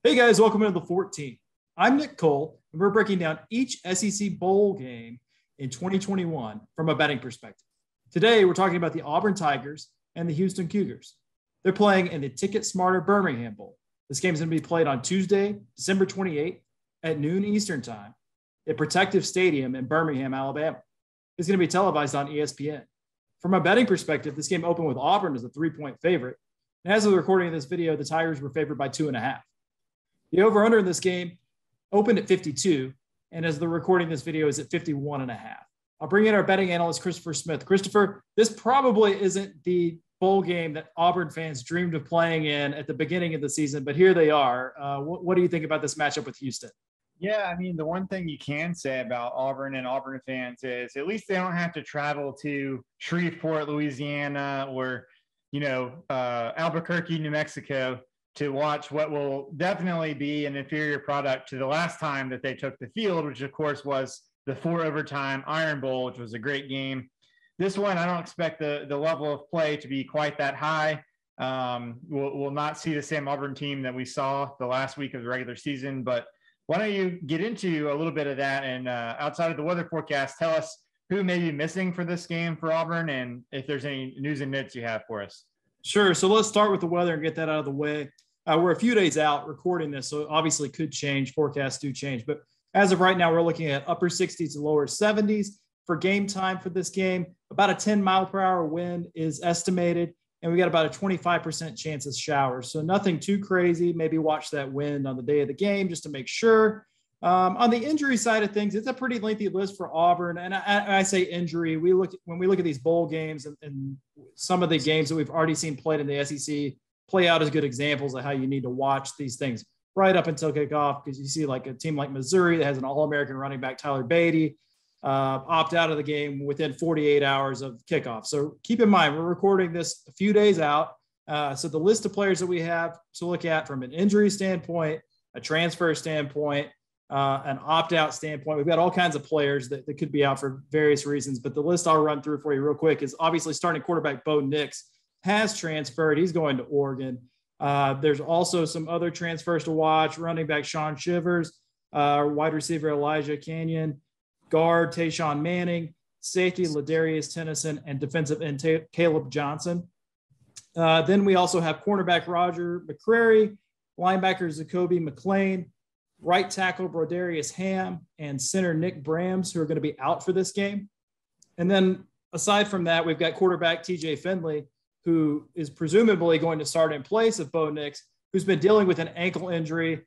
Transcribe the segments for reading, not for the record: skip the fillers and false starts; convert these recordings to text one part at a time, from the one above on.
Hey guys, welcome to the 14th. I'm Nick Cole, and we're breaking down each SEC bowl game in 2021 from a betting perspective. Today, we're talking about the Auburn Tigers and the Houston Cougars. They're playing in the Ticket Smarter Birmingham Bowl. This game is going to be played on Tuesday, December 28th at noon Eastern Time at Protective Stadium in Birmingham, Alabama. It's going to be televised on ESPN. From a betting perspective, this game opened with Auburn as a 3-point favorite. And as of the recording of this video, the Tigers were favored by 2.5. The over-under in this game opened at 52, and as the recording of this video is at 51.5. I'll bring in our betting analyst, Christopher Smith. Christopher, this probably isn't the bowl game that Auburn fans dreamed of playing in at the beginning of the season, but here they are. What do you think about this matchup with Houston? Yeah, I mean, the one thing you can say about Auburn and Auburn fans is at least they don't have to travel to Shreveport, Louisiana, or, Albuquerque, New Mexico to watch what will definitely be an inferior product to the last time that they took the field, which of course was the 4 overtime Iron Bowl, which was a great game. This one, I don't expect the level of play to be quite that high. We'll not see the same Auburn team that we saw the last week of the regular season, but why don't you get into a little bit of that, and outside of the weather forecast, tell us who may be missing for this game for Auburn and if there's any news and notes you have for us. Sure. So let's start with the weather and get that out of the way. We're a few days out recording this, so obviously could change. Forecasts do change. But as of right now, we're looking at upper 60s to lower 70s for game time for this game. About a 10-mile-per-hour wind is estimated, and we got about a 25% chance of showers. So nothing too crazy. Maybe watch that wind on the day of the game just to make sure. On the injury side of things, it's a pretty lengthy list for Auburn. And I say injury. When we look at these bowl games and some of the games that we've already seen played in the SEC play out as good examples of how you need to watch these things right up until kickoff, because you see like a team like Missouri that has an All-American running back, Tyler Beatty, opt out of the game within 48 hours of kickoff. So keep in mind, we're recording this a few days out. So the list of players that we have to look at from an injury standpoint, a transfer standpoint, an opt-out standpoint. We've got all kinds of players that could be out for various reasons, but the list I'll run through for you real quick is obviously starting quarterback Bo Nix has transferred. He's going to Oregon. There's also some other transfers to watch. Running back Sean Shivers, wide receiver Elijah Canyon, guard Tayshawn Manning, safety Ladarius Tennyson, and defensive end Caleb Johnson. Then we also have cornerback Roger McCrary, linebacker Zacoby McClain, right tackle Brodarius Ham, and center Nick Brams, who are going to be out for this game. And then aside from that, we've got quarterback TJ Finley, who is presumably going to start in place of Bo Nix, who's been dealing with an ankle injury.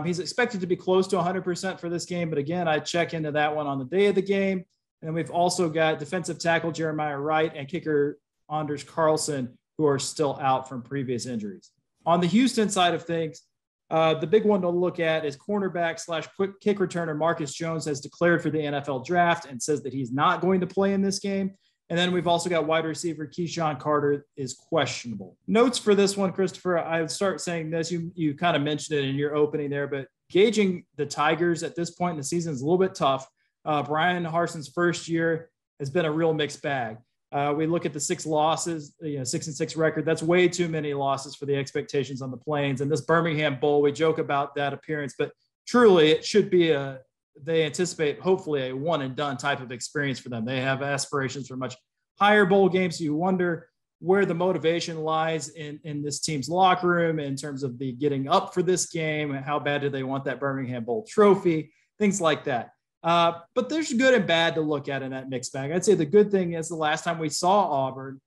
He's expected to be close to 100% for this game, but again, I check into that one on the day of the game. And we've also got defensive tackle Jeremiah Wright and kicker Anders Carlson, who are still out from previous injuries. On the Houston side of things, the big one to look at is cornerback / quick kick returner Marcus Jones has declared for the NFL draft and says that he's not going to play in this game. And then we've also got wide receiver Keyshawn Carter is questionable. Notes for this one, Christopher, I would start saying this. You kind of mentioned it in your opening there, but gauging the Tigers at this point in the season is a little bit tough. Brian Harson's first year has been a real mixed bag. We look at the 6 losses, 6-6 record. That's way too many losses for the expectations on the Plains. And this Birmingham Bowl, we joke about that appearance, but truly it should be they anticipate hopefully a one and done type of experience for them. They have aspirations for much higher bowl games. So you wonder where the motivation lies in this team's locker room in terms of the getting up for this game. How bad do they want that Birmingham Bowl trophy? Things like that. But there's good and bad to look at in that mixed bag. I'd say the good thing is the last time we saw Auburn,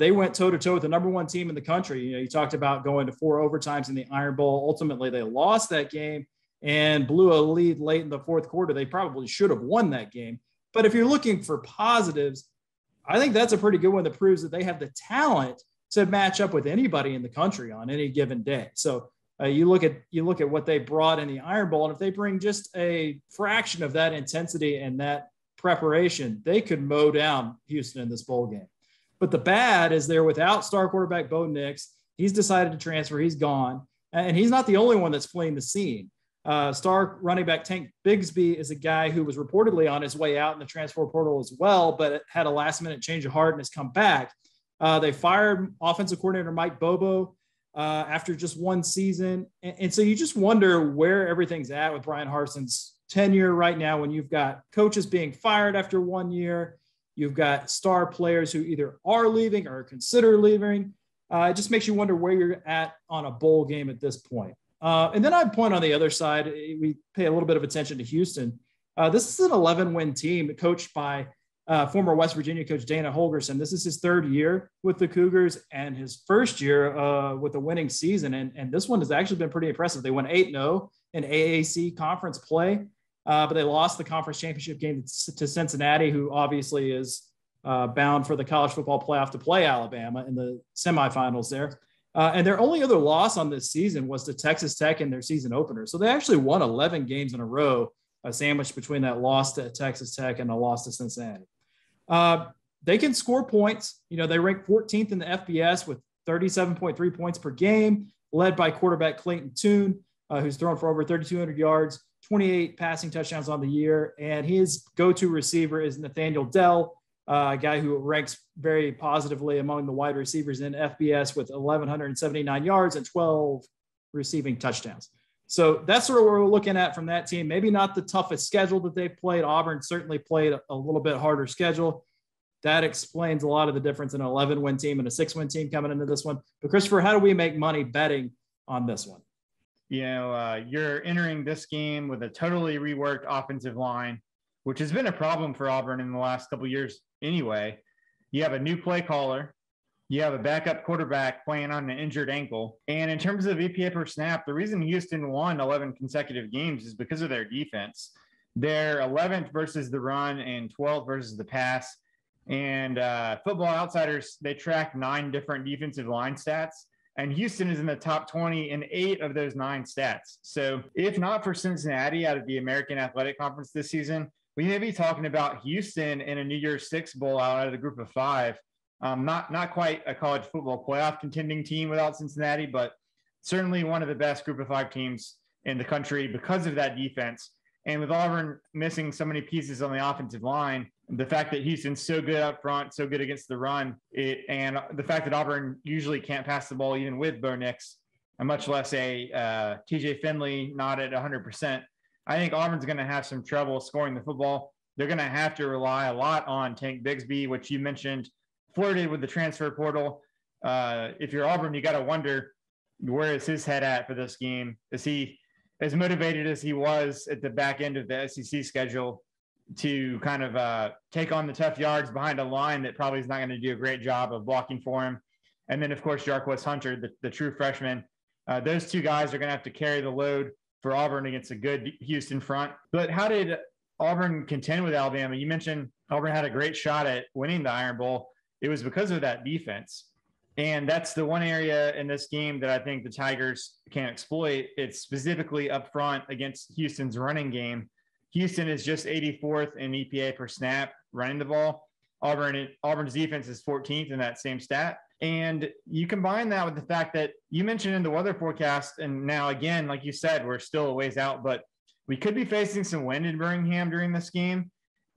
they went toe-to-toe with the number 1 team in the country. You talked about going to 4 overtimes in the Iron Bowl. Ultimately, they lost that game and blew a lead late in the fourth quarter. They probably should have won that game. But if you're looking for positives, I think that's a pretty good one that proves that they have the talent to match up with anybody in the country on any given day. So you look at what they brought in the Iron Bowl, and if they bring just a fraction of that intensity and that preparation, they could mow down Houston in this bowl game. But the bad is they're without star quarterback Bo Nix. He's decided to transfer. He's gone. And he's not the only one that's fleeing the scene. Star running back Tank Bigsby is a guy who was reportedly on his way out in the transfer portal as well, but had a last-minute change of heart and has come back. They fired offensive coordinator Mike Bobo. after just one season. And so you just wonder where everything's at with Brian Harsin's tenure right now, when you've got coaches being fired after 1 year, you've got star players who either are leaving or consider leaving. It just makes you wonder where you're at on a bowl game at this point. And then I'd point on the other side, we pay a little bit of attention to Houston. This is an 11-win team coached by former West Virginia coach Dana Holgorsen. This is his third year with the Cougars and his first year with a winning season. And this one has actually been pretty impressive. They won 8-0 in AAC conference play, but they lost the conference championship game to Cincinnati, who obviously is bound for the college football playoff to play Alabama in the semifinals there. And their only other loss on this season was to Texas Tech in their season opener. So they actually won 11 games in a row, a sandwich between that loss to Texas Tech and a loss to Cincinnati. They can score points. You know, they rank 14th in the FBS with 37.3 points per game, led by quarterback Clayton Tune, who's thrown for over 3,200 yards, 28 passing touchdowns on the year. And his go-to receiver is Nathaniel Dell, a guy who ranks very positively among the wide receivers in FBS with 1,179 yards and 12 receiving touchdowns. So that's sort of what we're looking at from that team. Maybe not the toughest schedule that they've played. Auburn certainly played a little bit harder schedule. That explains a lot of the difference in an 11-win team and a 6-win team coming into this one. But Christopher, how do we make money betting on this one? You know, you're entering this game with a totally reworked offensive line, which has been a problem for Auburn in the last couple of years anyway. You have a new play caller. You have a backup quarterback playing on an injured ankle. And in terms of EPA per snap, the reason Houston won 11 consecutive games is because of their defense. They're 11th versus the run and 12th versus the pass. And Football Outsiders, they track 9 different defensive line stats. And Houston is in the top 20 in 8 of those 9 stats. So if not for Cincinnati out of the American Athletic Conference this season, we may be talking about Houston in a New Year's Six bowl out of the group of 5. Not quite a college football playoff contending team without Cincinnati, but certainly one of the best group of 5 teams in the country because of that defense. And with Auburn missing so many pieces on the offensive line, the fact that Houston's so good up front, so good against the run, and the fact that Auburn usually can't pass the ball even with Bo Nix, and much less a TJ Finley not at 100%, I think Auburn's going to have some trouble scoring the football. They're going to have to rely a lot on Tank Bigsby, which you mentioned flirted with the transfer portal. If you're Auburn, you got to wonder, where is his head at for this game? Is he as motivated as he was at the back end of the SEC schedule to kind of take on the tough yards behind a line that probably is not going to do a great job of blocking for him? And then, of course, Jarquez Hunter, the true freshman. Those 2 guys are going to have to carry the load for Auburn against a good Houston front. But how did Auburn contend with Alabama? You mentioned Auburn had a great shot at winning the Iron Bowl. It was because of that defense. And that's the one area in this game that I think the Tigers can exploit. It's specifically up front against Houston's running game. Houston is just 84th in EPA per snap running the ball. Auburn's defense is 14th in that same stat. And you combine that with the fact that you mentioned in the weather forecast, and now again, like you said, we're still a ways out, but we could be facing some wind in Birmingham during this game.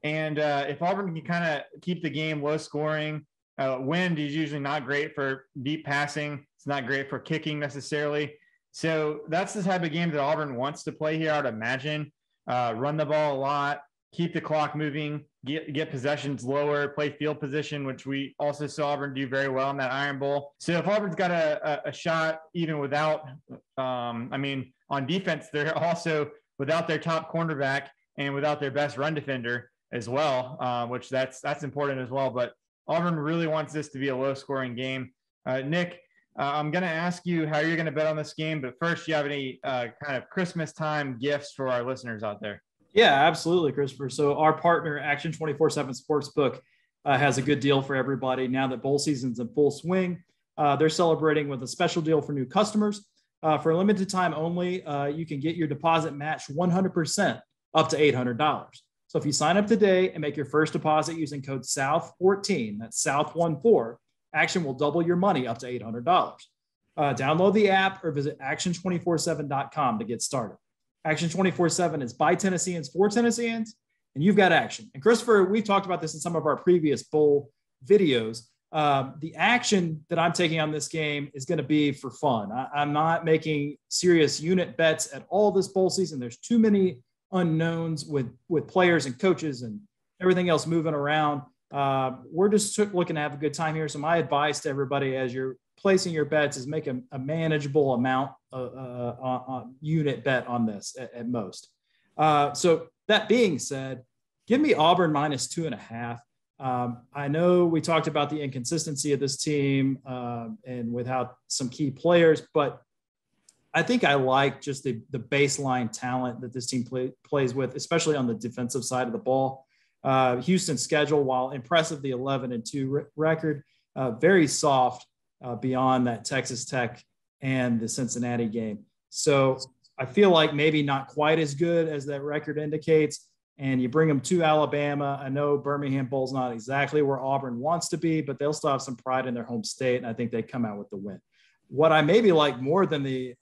And if Auburn can kind of keep the game low scoring, wind is usually not great for deep passing. It's not great for kicking necessarily. So that's the type of game that Auburn wants to play here, I would imagine. Run the ball a lot, keep the clock moving, get possessions lower, play field position, which we also saw Auburn do very well in that Iron Bowl. So if Auburn's got a shot, even without, on defense, they're also without their top cornerback and without their best run defender as well, which that's important as well. But Auburn really wants this to be a low-scoring game. Nick, I'm going to ask you how you're going to bet on this game, but first, do you have any kind of Christmas time gifts for our listeners out there? Yeah, absolutely, Christopher. So our partner, Action 24/7 Sportsbook, has a good deal for everybody now that bowl season's in full swing. They're celebrating with a special deal for new customers. For a limited time only, you can get your deposit matched 100% up to $800. So if you sign up today and make your first deposit using code SOUTH14, that's SOUTH14, Action will double your money up to $800. Download the app or visit action247.com to get started. Action 24/7 is by Tennesseans for Tennesseans, and you've got Action. And Christopher, we've talked about this in some of our previous bowl videos, The action that I'm taking on this game is going to be for fun. I'm not making serious unit bets at all this bowl season. There's too many unknowns with players and coaches and everything else moving around. We're just looking to have a good time here. So my advice to everybody as you're placing your bets is make a manageable amount on unit bet on this at most. So that being said, give me Auburn minus 2.5. I know we talked about the inconsistency of this team and without some key players, but I think I like just the baseline talent that this team plays with, especially on the defensive side of the ball. Houston's schedule, while impressive, the 11-2 record, very soft beyond that Texas Tech and the Cincinnati game. So I feel like maybe not quite as good as that record indicates. And you bring them to Alabama. I know Birmingham Bowl's not exactly where Auburn wants to be, but they'll still have some pride in their home state, and I think they come out with the win. What I maybe like more than the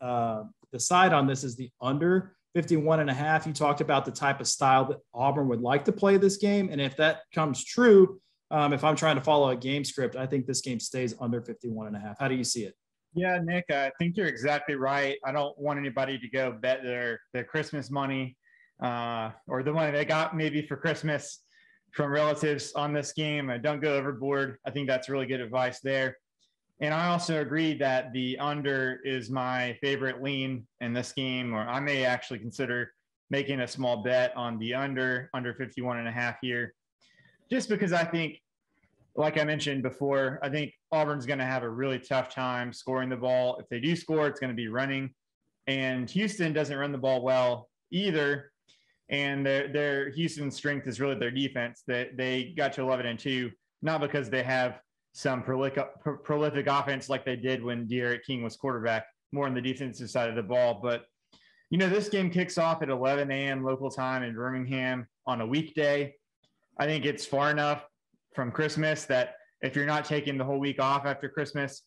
side on this is the under 51.5. You talked about the type of style that Auburn would like to play this game, and if that comes true, if I'm trying to follow a game script, I think this game stays under 51.5. How do you see it? Yeah, Nick, I think you're exactly right. I don't want anybody to go bet their Christmas money or the money they got maybe for Christmas from relatives on this game. Don't go overboard. I think that's really good advice there. And I also agree that the under is my favorite lean in this game, or I may actually consider making a small bet on the under 51.5 here, just because I think, like I mentioned before, I think Auburn's going to have a really tough time scoring the ball. If they do score, it's going to be running. And Houston doesn't run the ball well either. And their Houston's strength is really their defense. They got to 11-2, not because they have some prolific offense like they did when De'Aaron King was quarterback, more on the defensive side of the ball. But, this game kicks off at 11 a.m. local time in Birmingham on a weekday. I think it's far enough from Christmas that if you're not taking the whole week off after Christmas,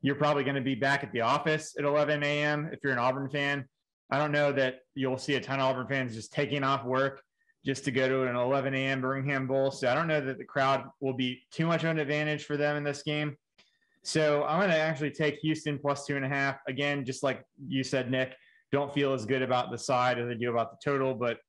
you're probably going to be back at the office at 11 a.m. if you're an Auburn fan. I don't know that you'll see a ton of Auburn fans just taking off work just to go to an 11 a.m. Birmingham Bowl. So I don't know that the crowd will be too much of an advantage for them in this game. So I'm going to actually take Houston plus 2.5. Again, just like you said, Nick, don't feel as good about the side as I do about the total, but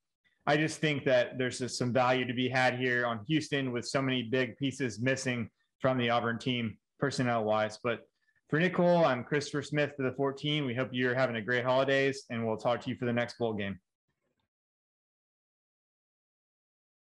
I just think that there's just some value to be had here on Houston with so many big pieces missing from the Auburn team personnel-wise. But for Nick Cole, I'm Christopher Smith for the 14. We hope you're having a great holidays, and we'll talk to you for the next bowl game.